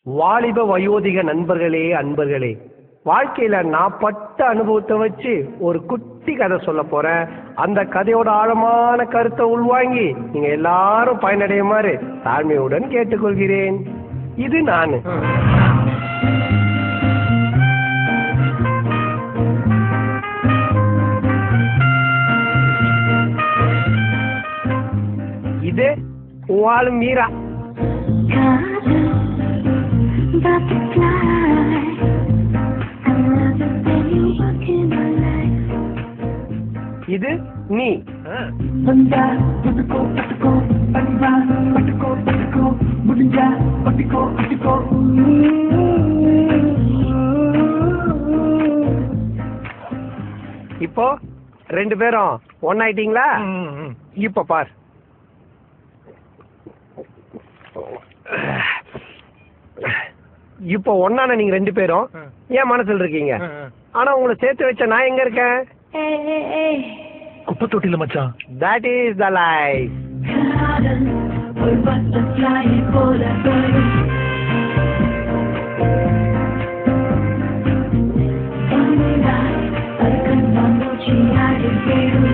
வாலிப வயோதிக நண்பர்களே, அன்பர்களே, வாழ்க்கையில நான் பட்ட அனுபவத்தை வச்சு ஒரு குட்டி கதை சொல்ல போறேன். அந்த கதையோட ஆழமான கருத்தை உள்வாங்கி நீங்க எல்லாரும் பயனடையுமாறு தாழ்மையுடன் கேட்டுக்கொள்கிறேன். இது நானு. இது உன் மீரா. இது நீ. இப்போ ரெண்டு பேரும் ஒன்னாயிட்டீங்களா? இப்ப பார். இப்போ ஒன்னான நீங்க ரெண்டு பேரும் ஏன் மனசுல இருக்கீங்க? ஆனா உங்களை சேர்த்து வச்ச நான் எங்க இருக்கேன்? குப்பை தொட்டில மச்சான். That is the life. One night, I couldn't